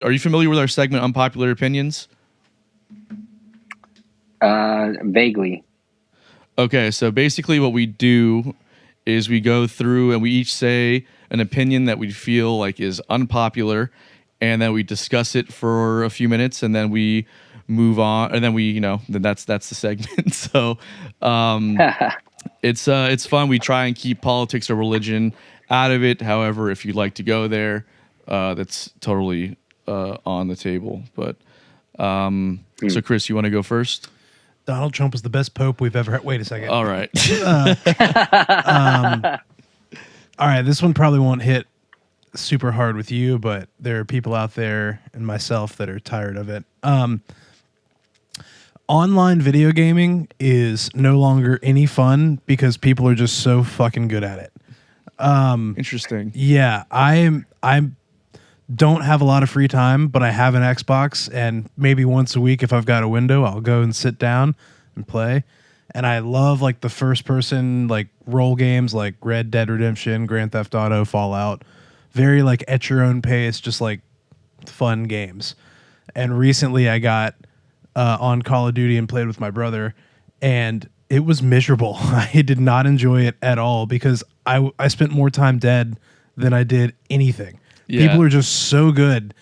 Are you familiar with our segment Unpopular Opinions? Vaguely. Okay, so basically what we do is we go through and we each say an opinion that we feel like is unpopular, and then we discuss it for a few minutes, and then we move on, and then then that's the segment. So it's fun. We try and keep politics or religion out of it. However, if you'd like to go there, that's totally on the table. But so Chris, you want to go first? Donald Trump was the best pope we've ever had. Wait a second. All right. All right, this one probably won't hit super hard with you, but there are people out there and myself that are tired of it. Online video gaming is no longer any fun because people are just so fucking good at it. Interesting. Yeah, I don't have a lot of free time, but I have an Xbox, and maybe once a week if I've got a window, I'll go and sit down and play. And I love like the first person like role games like Red Dead Redemption, Grand Theft Auto, Fallout. Very like at your own pace, just like fun games. And recently I got on Call of Duty and played with my brother, and it was miserable. I did not enjoy it at all because I spent more time dead than I did anything. Yeah. People are just so good.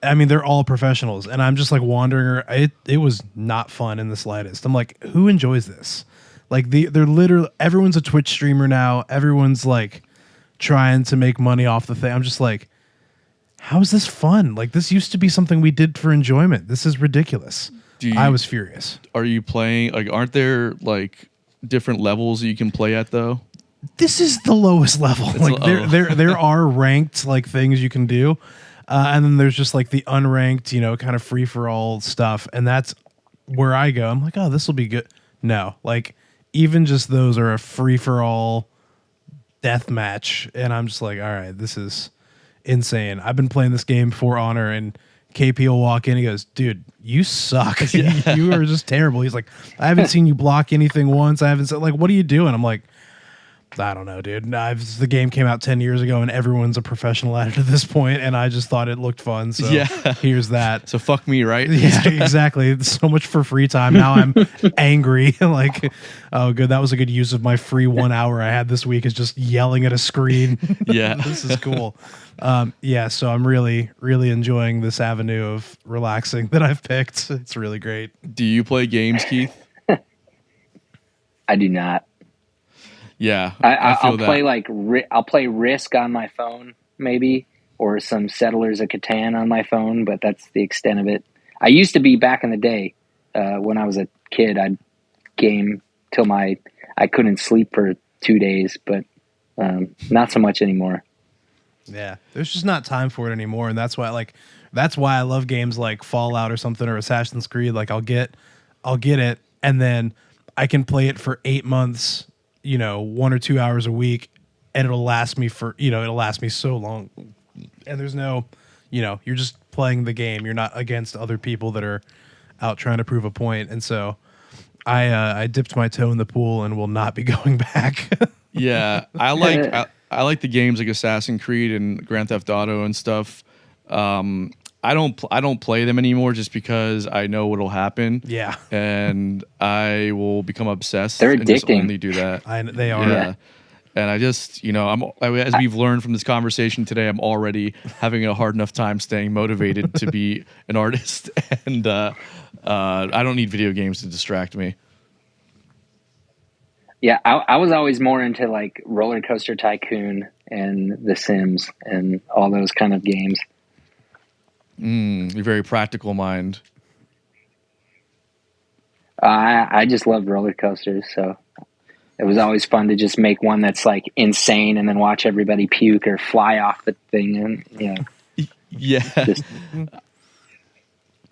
I mean, they're all professionals, and I'm just like wandering. It was not fun in the slightest. I'm like, who enjoys this? Like they're literally everyone's a Twitch streamer now. Everyone's like trying to make money off the thing. I'm just like, how is this fun? Like this used to be something we did for enjoyment. This is ridiculous. I was furious. Are you playing like? Aren't there like different levels you can play at though? This is the lowest level. Like there are ranked like things you can do. And then there's just like the unranked, kind of free for all stuff. And that's where I go. I'm like, oh, this will be good. No, like even just those are a free for all death match. And I'm just like, all right, this is insane. I've been playing this game for honor, and KP will walk in. He goes, dude, you suck. Yeah. You are just terrible. He's like, I haven't seen you block anything once. I haven't said like, what are you doing? I'm like, I don't know, dude. The game came out 10 years ago, and everyone's a professional at it at this point, and I just thought it looked fun. So here's that. So fuck me, right? Yeah, exactly. So much for free time. Now I'm angry. Like, oh, good. That was a good use of my free 1 hour I had this week, is just yelling at a screen. Yeah. This is cool. So I'm really, really enjoying this avenue of relaxing that I've picked. It's really great. Do you play games, Keith? I do not. Yeah, I'll play I'll play Risk on my phone, maybe, or some Settlers of Catan on my phone, but that's the extent of it. I used to be back in the day when I was a kid. I'd game till I couldn't sleep for 2 days, but not so much anymore. Yeah, there's just not time for it anymore, and that's why I love games like Fallout or something, or Assassin's Creed. Like I'll get it, and then I can play it for 8 months. 1 or 2 hours a week, and it'll last me so long. And there's no, you're just playing the game. You're not against other people that are out trying to prove a point. And so I dipped my toe in the pool and will not be going back. Yeah. I like the games like Assassin's Creed and Grand Theft Auto and stuff. I don't play them anymore just because I know what'll happen. Yeah. And I will become obsessed. They're and addicting. Just only do that. They are. Yeah. And I just, as we've learned from this conversation today, I'm already having a hard enough time staying motivated to be an artist. And I don't need video games to distract me. Yeah, I was always more into like Roller Coaster Tycoon and The Sims and all those kind of games. You're very practical mind. I just loved roller coasters, so it was always fun to just make one that's like insane and then watch everybody puke or fly off the thing, and yeah,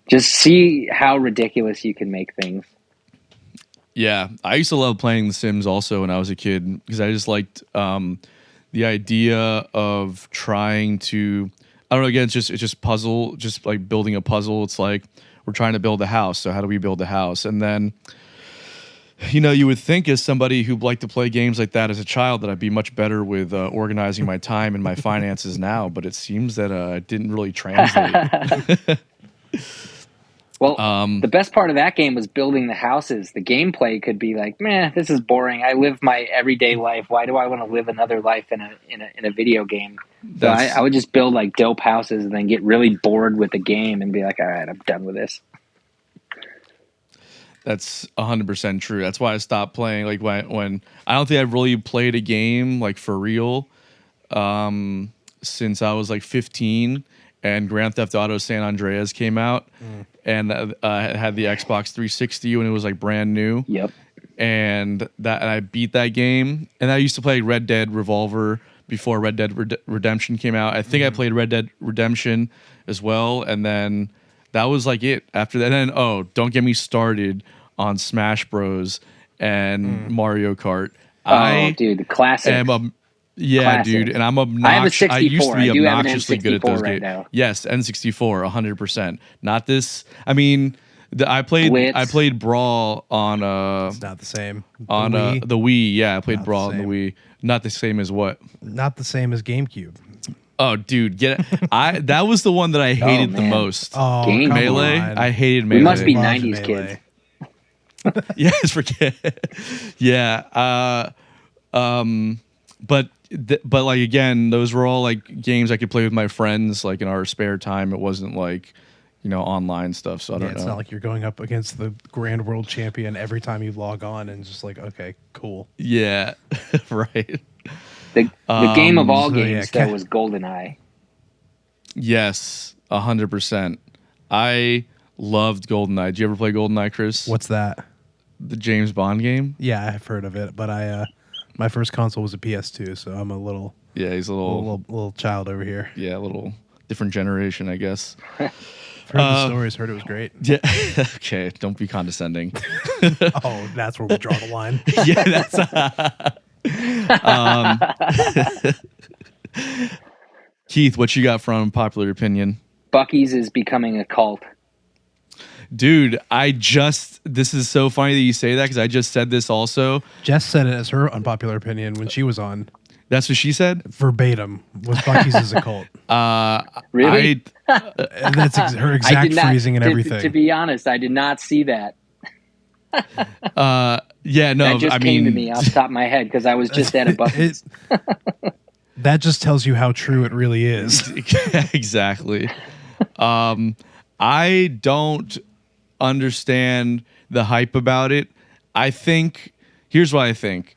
just see how ridiculous you can make things. Yeah, I used to love playing The Sims also when I was a kid because I just liked the idea of trying to. I don't know. Again, it's just puzzle, just like building a puzzle. It's like we're trying to build a house. So how do we build a house? And then You would think as somebody who liked to play games like that as a child that I'd be much better with organizing my time and my finances now, but it seems that it didn't really translate. Well, the best part of that game was building the houses. The gameplay could be like, man, this is boring. I live my everyday life. Why do I want to live another life in a video game? So I would just build like dope houses and then get really bored with the game and be like, all right, I'm done with this. That's 100% true. That's why I stopped playing. Like when I don't think I've really played a game like for real since I was like 15, and Grand Theft Auto San Andreas came out, and I had the Xbox 360 when it was like brand new. Yep. And I beat that game. And I used to play Red Dead Revolver before Red Dead Redemption came out. I think I played Red Dead Redemption as well, and then that was like it. After that, and then don't get me started on Smash Bros and Mario Kart. Dude, the classic. Classic. Dude, and I'm obnoxious. I have a 64. I used to be obnoxiously good at those right games. now. Yes, N64, 100%. Not this. I mean, I played Brawl on It's not the same. on Wii, the Wii. Yeah, I played Not Brawl the on the same. Wii. Not the same as what? not the same as GameCube. Oh, dude, that was the one that I hated the man. most. Oh, Game come Melee. on. I hated Melee. We must be Loved 90s Melee. kids. Yes, forget. Yeah. But like again, those were all like games I could play with my friends, like in our spare time. It wasn't like, online stuff. So I don't know. It's not like you're going up against the grand world champion every time you log on and just like, okay, cool. Yeah, right. The game of all so, games yeah, that was GoldenEye. Yes, 100%. I loved GoldenEye. Did you ever play GoldenEye, Chris? What's that? The James Bond game? Yeah, I've heard of it, but my first console was a PS2, so I'm a little Yeah, he's a little child over here. a little different generation, I guess. Heard the stories, heard it was great. Yeah. Okay, don't be condescending. Oh, that's where we draw the line. Yeah, that's Keith, what you got from Unpopular Opinion? Buc-ee's is becoming a cult. Dude, this is so funny that you say that because I just said this also. Jess said it as her unpopular opinion when she was on. That's what she said? Verbatim. Was Buc-ee's is a cult. Really? That's her exact phrasing and everything. To be honest, I did not see that. Yeah, no, That just came to me off the top of my head because I was just at a Buc-ee's. That just tells you how true it really is. Exactly. I don't understand the hype about it. Here's what I think.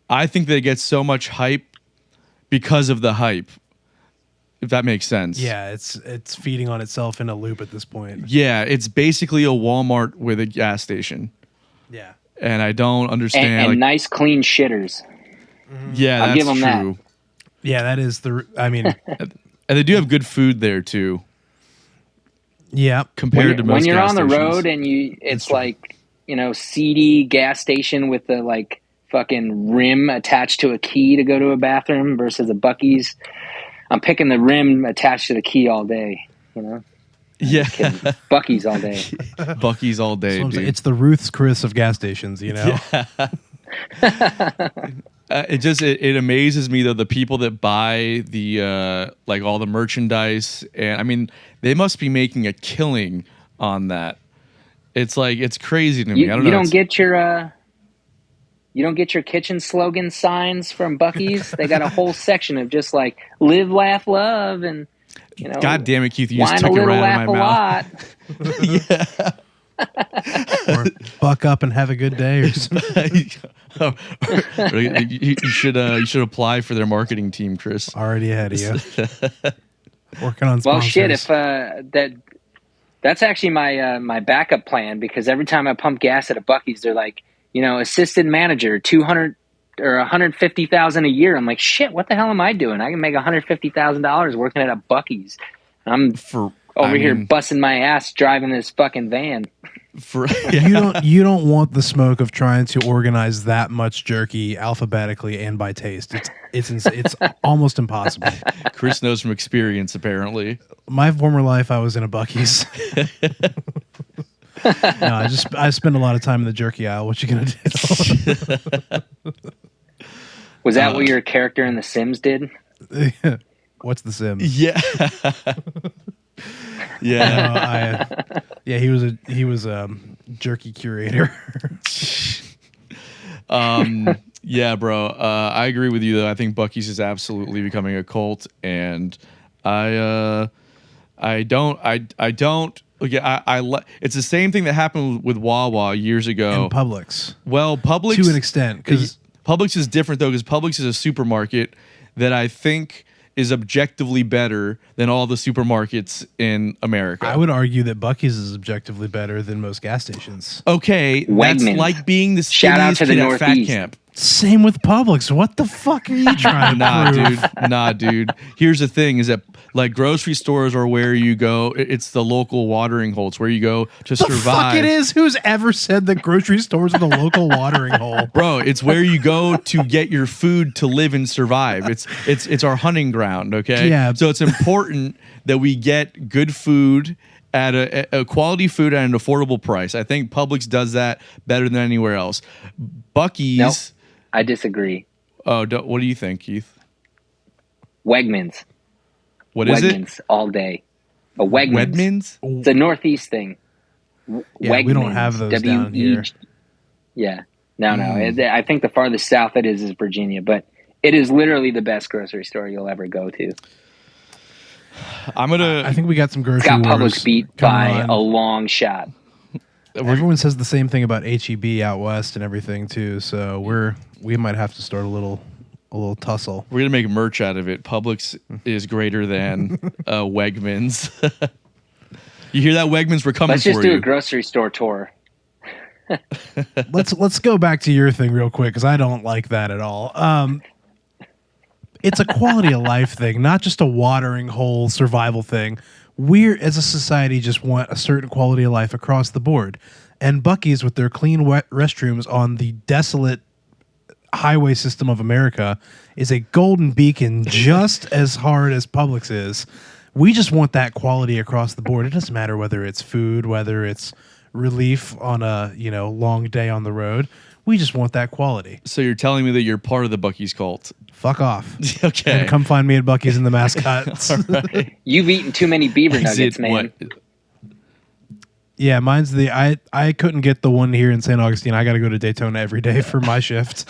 I think they get so much hype because of the hype, if that makes sense. Yeah, it's feeding on itself in a loop at this point. Yeah, it's basically a Walmart with a gas station. Yeah. And I don't understand. And nice, clean shitters. Yeah, I'll that's give 'em that. true. Yeah, that is And they do have good food there too, yeah. compared to most When you're gas on the stations. road and it's like, seedy gas station with the like fucking rim attached to a key to go to a bathroom versus a Buc-ee's. I'm picking the rim attached to the key all day, Yeah, Buc-ee's all day. Buc-ee's all day, So dude. it's the Ruth's Chris of gas stations, It amazes me though, the people that buy the like all the merchandise, and I mean they must be making a killing on that. It's like it's crazy to me. I don't know. You don't get your kitchen slogan signs from Buc-ee's. They got a whole section of just like live, laugh, love, and God damn it, Keith! You just wine a took it little, right out of laugh my a mouth. lot. or buck up and have a good day or something. You should apply for their marketing team, Chris. Already ahead of you. Working on sponsors. Well, shit. If that's actually my backup plan, because every time I pump gas at a Buc-ee's, they're like, assistant manager, 200 or 150,000 a year. I'm like, shit. What the hell am I doing? I can make $150,000 working at a Buc-ee's. I'm over here busting my ass driving this fucking van. You don't want the smoke of trying to organize that much jerky alphabetically and by taste. It's almost impossible. Chris knows from experience, apparently. My former life, I was in a Buc-ee's. No, I spend a lot of time in the jerky aisle. What you gonna do? Was that what your character in The Sims did? What's the Sims? Yeah. Yeah. Yeah, he was a jerky curator. Yeah, bro. I agree with you though. I think Buc-ee's is absolutely becoming a cult, and I don't. It's the same thing that happened with Wawa years ago. And Publix. Well, Publix To an extent, because Publix is different though, because Publix is a supermarket that I think is objectively better than all the supermarkets in America. I would argue that Buc-ee's is objectively better than most gas stations. Okay, Wegmans. that's like being the Shout out skinniest to the kid at fat Northeast. camp. Same with Publix. What the fuck are you trying to prove? Nah, dude. Here's the thing: is that like grocery stores are where you go. It's the local watering hole. It's where you go to The survive. fuck it is? Who's ever said that grocery stores are the local watering hole? Bro, it's where you go to get your food to live and survive. It's our hunting ground, okay? Yeah. So it's important that we get good food at a quality food at an affordable price. I think Publix does that better than anywhere else. Buc-ee's. Nope. I disagree. Oh, what do you think, Keith? Wegmans. What is Wegmans all day. A Wegmans. Wegmans? It's a Northeast thing. Yeah, we don't have those down here. Yeah. No. I think the farthest south it is Virginia, but it is literally the best grocery store you'll ever go to. I think we got some grocery It's got wars Publix beat coming by on. a long shot. Everyone says the same thing about HEB out west and everything too. So we might have to start a little tussle. We're gonna make merch out of it. Publix is greater than Wegmans. You hear that, Wegmans? We're coming Let's just for do you. a grocery store tour. Let's go back to your thing real quick because I don't like that at all. It's a quality of life thing, not just a watering hole survival thing. We as a society just want a certain quality of life across the board. And Buc-ee's with their clean wet restrooms on the desolate highway system of America is a golden beacon just as hard as Publix is. We just want that quality across the board. It doesn't matter whether it's food, whether it's relief on a long day on the road. We just want that quality. So you're telling me that you're part of the Buc-ee's cult? Fuck off. Okay. And come find me at Buc-ee's in the Mascots. All right. You've eaten too many beaver nuggets, man. Yeah, mine's I couldn't get the one here in St. Augustine. I got to go to Daytona every day for my shift.